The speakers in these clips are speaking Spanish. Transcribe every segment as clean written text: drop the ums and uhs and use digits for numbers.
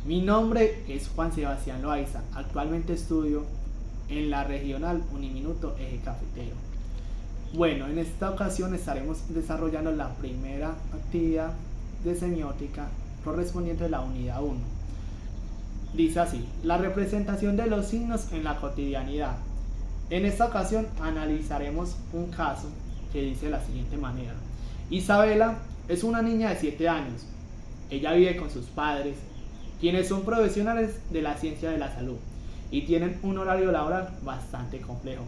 Mi nombre es Juan Sebastián Loaiza. Actualmente estudio en la regional Uniminuto Eje Cafetero. Bueno, en esta ocasión estaremos desarrollando la primera actividad de semiótica correspondiente a la unidad 1. Dice así: la representación de los signos en la cotidianidad. En esta ocasión analizaremos un caso que dice de la siguiente manera. Isabela es una niña de 7 años. Ella vive con sus padres, quienes son profesionales de la ciencia de la salud y tienen un horario laboral bastante complejo.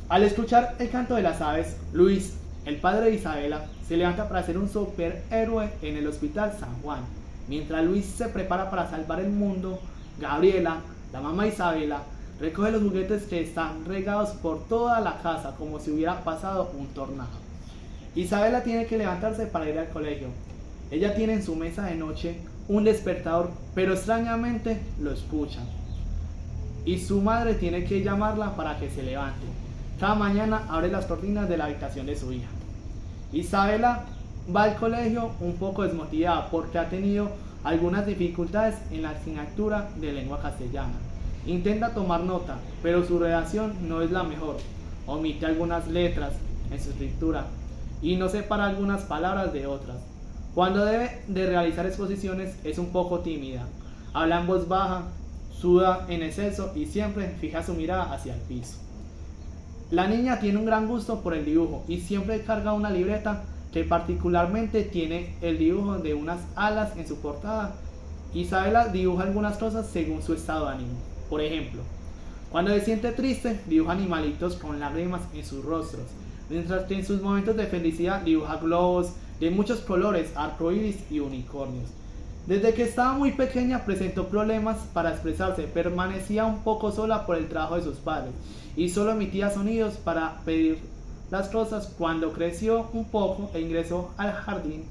Al escuchar el canto de las aves, Luis, el padre de Isabela, se levanta para ser un superhéroe en el Hospital San Juan. Mientras Luis se prepara para salvar el mundo, Gabriela, la mamá de Isabela, recoge los juguetes que están regados por toda la casa como si hubiera pasado un tornado. Isabela tiene que levantarse para ir al colegio. Ella tiene en su mesa de noche un despertador, pero extrañamente lo escucha. Y su madre tiene que llamarla para que se levante. Cada mañana abre las cortinas de la habitación de su hija. Isabela va al colegio un poco desmotivada porque ha tenido algunas dificultades en la asignatura de lengua castellana. Intenta tomar nota, pero su redacción no es la mejor. Omite algunas letras en su escritura y no separa algunas palabras de otras. Cuando debe de realizar exposiciones es un poco tímida. Habla en voz baja, suda en exceso y siempre fija su mirada hacia el piso. La niña tiene un gran gusto por el dibujo y siempre carga una libreta que particularmente tiene el dibujo de unas alas en su portada. Isabela dibuja algunas cosas según su estado de ánimo. Por ejemplo, cuando se siente triste, dibuja animalitos con lágrimas en sus rostros, mientras que en sus momentos de felicidad dibuja globos de muchos colores, arcoíris y unicornios. Desde que estaba muy pequeña presentó problemas para expresarse, permanecía un poco sola por el trabajo de sus padres y solo emitía sonidos para pedir las cosas. Cuando creció un poco e ingresó al jardín,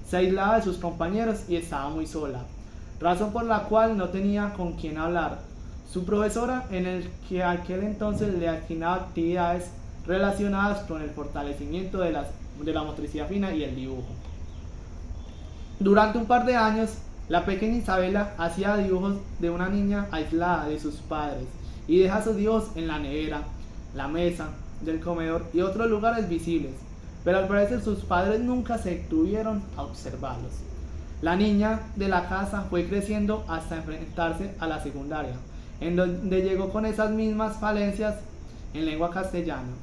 se aislaba de sus compañeros y estaba muy sola, razón por la cual no tenía con quién hablar. Su profesora, en el que aquel entonces le asignaba actividades relacionadas con el fortalecimiento de la motricidad fina y el dibujo. Durante un par de años, la pequeña Isabela hacía dibujos de una niña aislada de sus padres y deja sus dibujos en la nevera, la mesa del comedor y otros lugares visibles, pero al parecer sus padres nunca se detuvieron a observarlos. La niña de la casa fue creciendo hasta enfrentarse a la secundaria, en donde llegó con esas mismas falencias en lengua castellana.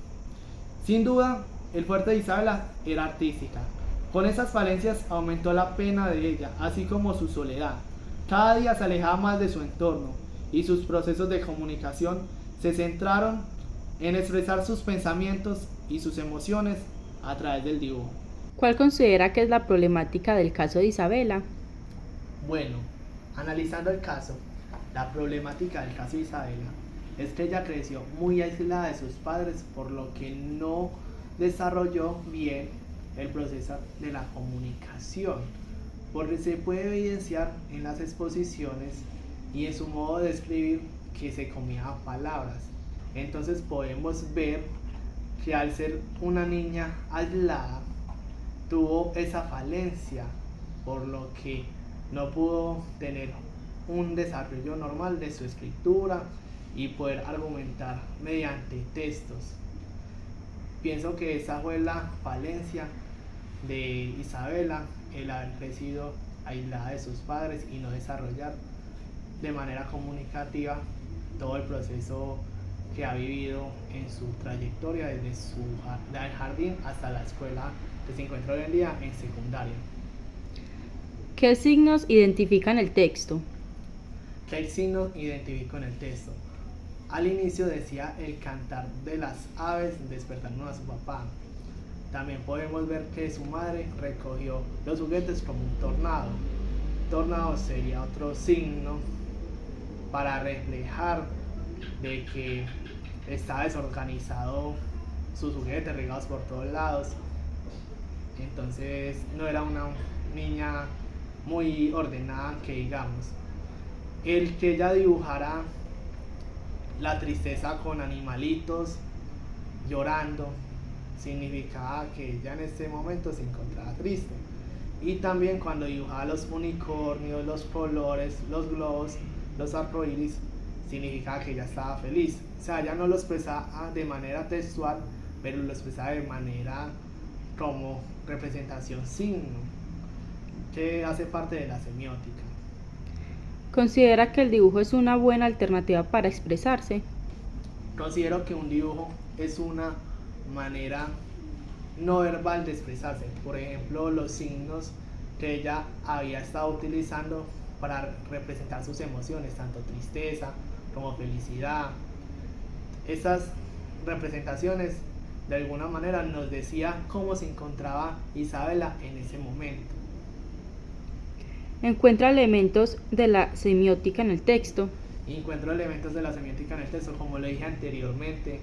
Sin duda, el fuerte de Isabela era artística. Con esas falencias aumentó la pena de ella, así como su soledad. Cada día se alejaba más de su entorno y sus procesos de comunicación se centraron en expresar sus pensamientos y sus emociones a través del dibujo. ¿Cuál considera que es la problemática del caso de Isabela? Bueno, analizando el caso, la problemática del caso de Isabela es que ella creció muy aislada de sus padres, por lo que no desarrolló bien el proceso de la comunicación, porque se puede evidenciar en las exposiciones y en su modo de escribir que se comía palabras. Entonces podemos ver que al ser una niña aislada tuvo esa falencia, por lo que no pudo tener un desarrollo normal de su escritura y poder argumentar mediante textos. Pienso que esa fue la falencia de Isabela, el haber crecido aislada de sus padres y no desarrollar de manera comunicativa todo el proceso que ha vivido en su trayectoria desde del jardín hasta la escuela que se encuentra hoy en día en secundaria. ¿Qué signos identifican el texto? ¿Qué signo identifico en el texto? Al inicio decía el cantar de las aves despertando a su papá. También podemos ver que su madre recogió los juguetes como un tornado. Tornado sería otro signo para reflejar de que está desorganizado, sus juguetes regados por todos lados. Entonces no era una niña muy ordenada, que digamos. El que ella dibujara la tristeza con animalitos llorando significaba que ella en este momento se encontraba triste. Y también cuando dibujaba los unicornios, los colores, los globos, los arcoíris, significaba que ella estaba feliz. O sea, ella no lo expresaba de manera textual, pero lo expresaba de manera como representación signo, que hace parte de la semiótica. ¿Considera que el dibujo es una buena alternativa para expresarse? Considero que un dibujo es una manera no verbal de expresarse. Por ejemplo, los signos que ella había estado utilizando para representar sus emociones, tanto tristeza como felicidad. Esas representaciones de alguna manera nos decía cómo se encontraba Isabela en ese momento. ¿Encuentra elementos de la semiótica en el texto? Encuentro elementos de la semiótica en el texto, como le dije anteriormente,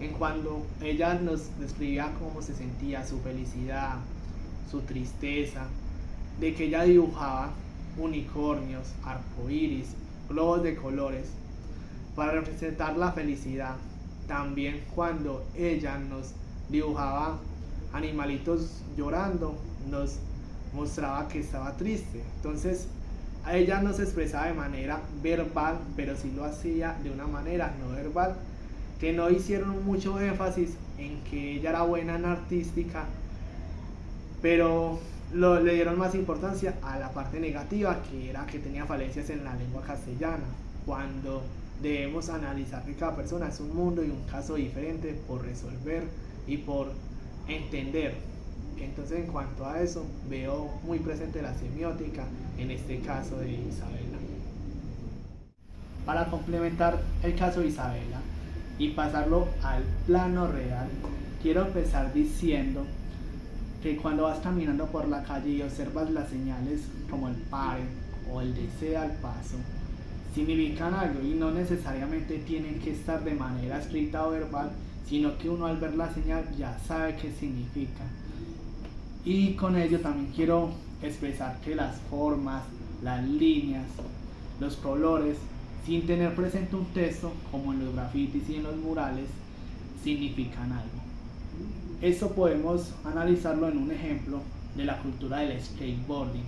en cuando ella nos describía cómo se sentía, su felicidad, su tristeza, de que ella dibujaba unicornios, arcoíris, globos de colores, para representar la felicidad. También cuando ella nos dibujaba animalitos llorando, nos mostraba que estaba triste. Entonces, a ella no se expresaba de manera verbal, pero sí lo hacía de una manera no verbal, que no hicieron mucho énfasis en que ella era buena en artística, pero le dieron más importancia a la parte negativa, que era que tenía falencias en la lengua castellana, cuando debemos analizar que cada persona es un mundo y un caso diferente por resolver y por entender. Entonces, en cuanto a eso, veo muy presente la semiótica en este caso de Isabela. Para complementar el caso de Isabela y pasarlo al plano real, quiero empezar diciendo que cuando vas caminando por la calle y observas las señales como el pare o el desea al paso, significan algo y no necesariamente tienen que estar de manera escrita o verbal, sino que uno al ver la señal ya sabe qué significa. Y con ello también quiero expresar que las formas, las líneas, los colores, sin tener presente un texto, como en los grafitis y en los murales, significan algo. Esto podemos analizarlo en un ejemplo de la cultura del skateboarding.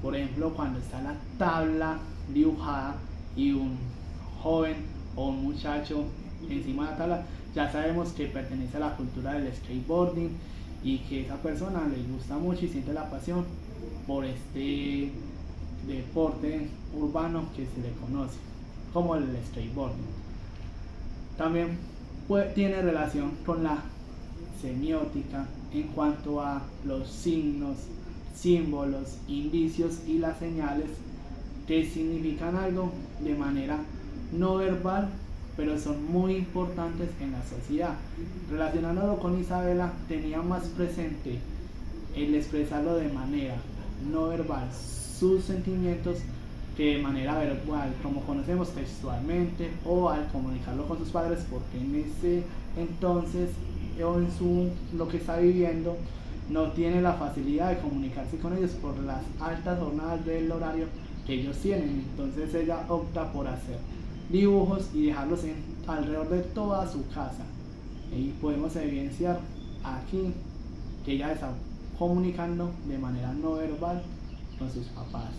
Por ejemplo, cuando está la tabla dibujada y un joven o un muchacho encima de la tabla, ya sabemos que pertenece a la cultura del skateboarding y que esa persona le gusta mucho y siente la pasión por este deporte urbano que se le conoce como el skateboarding. También tiene relación con la semiótica en cuanto a los signos, símbolos, indicios y las señales que significan algo de manera no verbal, pero son muy importantes en la sociedad. Relacionándolo con Isabela, tenía más presente el expresarlo de manera no verbal, sus sentimientos, que de manera verbal, como conocemos textualmente, o al comunicarlo con sus padres, porque en ese entonces o en lo que está viviendo no tiene la facilidad de comunicarse con ellos por las altas jornadas del horario que ellos tienen. Entonces ella opta por hacer dibujos y dejarlos alrededor de toda su casa, y podemos evidenciar aquí que ella está comunicando de manera no verbal con sus papás.